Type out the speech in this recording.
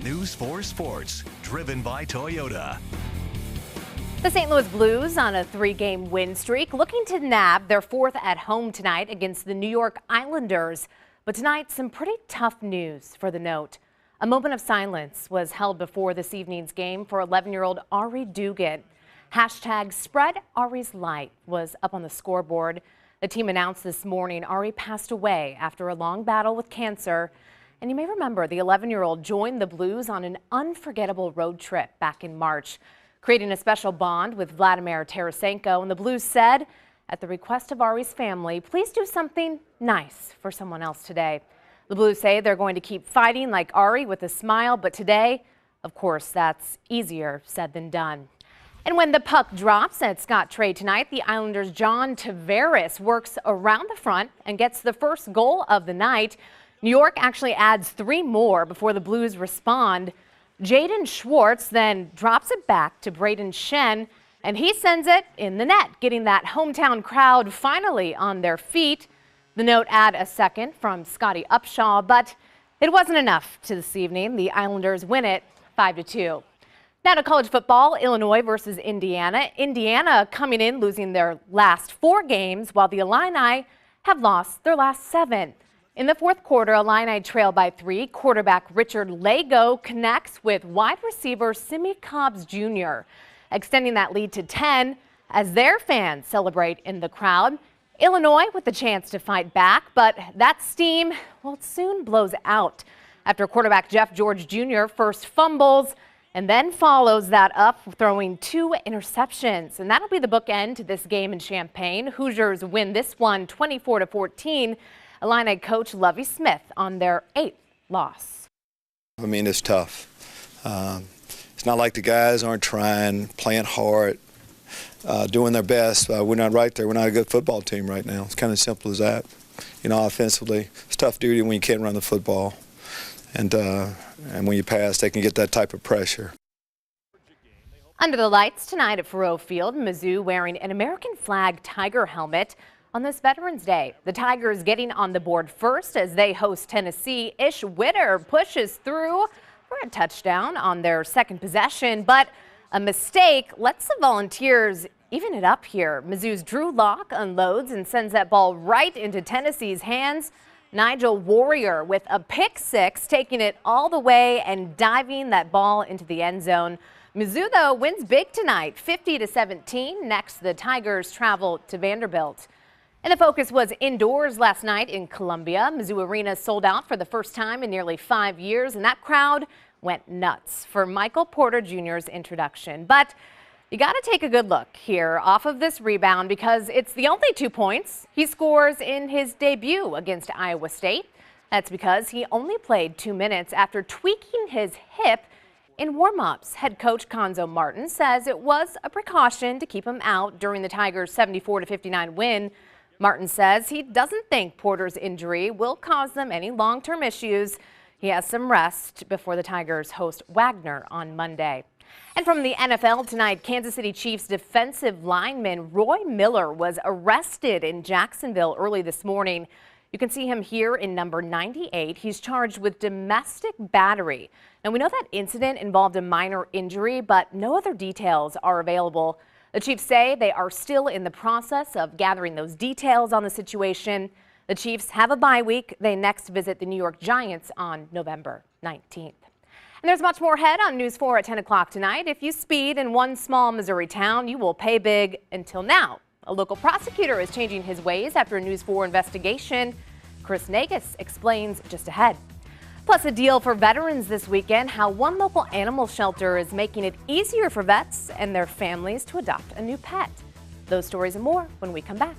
News 4 Sports, driven by Toyota. The St. Louis Blues on a 3-game win streak, looking to nab their 4th at home tonight against the New York Islanders. But tonight, some pretty tough news for the Note. A moment of silence was held before this evening's game for 11-year-old Ari Dugan. Hashtag Spread Ari's Light was up on the scoreboard. The team announced this morning Ari passed away after a long battle with cancer. And you may remember the 11-year-old joined the Blues on an unforgettable road trip back in March, creating a special bond with Vladimir Tarasenko. And the Blues said, at the request of Ari's family, please do something nice for someone else today. The Blues say they're going to keep fighting like Ari with a smile, but today, of course, that's easier said than done. And when the puck drops at Scott Trade tonight, the Islanders' John Tavares works around the front and gets the first goal of the night. New York actually adds 3 more before the Blues respond. Jaden Schwartz then drops it back to Braden Shen, and he sends it in the net, getting that hometown crowd finally on their feet. The Note add a second from Scotty Upshaw, but it wasn't enough to this evening. The Islanders win it 5-2. Now to college football, Illinois versus Indiana. Indiana coming in losing their last 4 games, while the Illini have lost their last 7. In the fourth quarter, Illini trail by 3. Quarterback Richard Lago connects with wide receiver Simi Cobbs Jr., extending that lead to 10 as their fans celebrate in the crowd. Illinois with the chance to fight back, but that steam, well, it soon blows out after quarterback Jeff George Jr. first fumbles and then follows that up throwing 2 interceptions. And that'll be the bookend to this game in Champaign. Hoosiers win this one 24-14. Illini coach Lovie Smith on their 8th loss. I mean, it's tough. It's not like the guys aren't trying, playing hard, doing their best. We're not right there. We're not a good football team right now. It's kind of simple as that. You know, offensively, it's tough duty when you can't run the football. And when you pass, they can get that type of pressure. Under the lights tonight at Faurot Field, Mizzou wearing an American flag Tiger helmet on this Veterans Day. The Tigers getting on the board first as they host Tennessee. Ish Witter pushes through for a touchdown on their second possession, but a mistake lets the Volunteers even it up here. Mizzou's Drew Lock unloads and sends that ball right into Tennessee's hands. Nigel Warrior with a pick 6, taking it all the way and diving that ball into the end zone. Mizzou, though, wins big tonight, 50-17. Next, the Tigers travel to Vanderbilt. And the focus was indoors last night in Columbia. Mizzou Arena sold out for the first time in nearly 5 years, and that crowd went nuts for Michael Porter Jr.'s introduction. But you got to take a good look here off of this rebound because it's the only 2 points he scores in his debut against Iowa State. That's because he only played 2 minutes after tweaking his hip in warm-ups. Head coach Conzo Martin says it was a precaution to keep him out during the Tigers' 74-59 win. Martin says he doesn't think Porter's injury will cause them any long-term issues. He has some rest before the Tigers host Wagner on Monday. And from the NFL tonight, Kansas City Chiefs defensive lineman Roy Miller was arrested in Jacksonville early this morning. You can see him here in number 98. He's charged with domestic battery. Now, we know that incident involved a minor injury, but no other details are available. The Chiefs say they are still in the process of gathering those details on the situation. The Chiefs have a bye week. They next visit the New York Giants on November 19th. And there's much more ahead on News 4 at 10 o'clock tonight. If you speed in one small Missouri town, you will pay big. Until now, a local prosecutor is changing his ways after a News 4 investigation. Chris Nagus explains just ahead. Plus a deal for veterans this weekend, how one local animal shelter is making it easier for vets and their families to adopt a new pet. Those stories and more when we come back.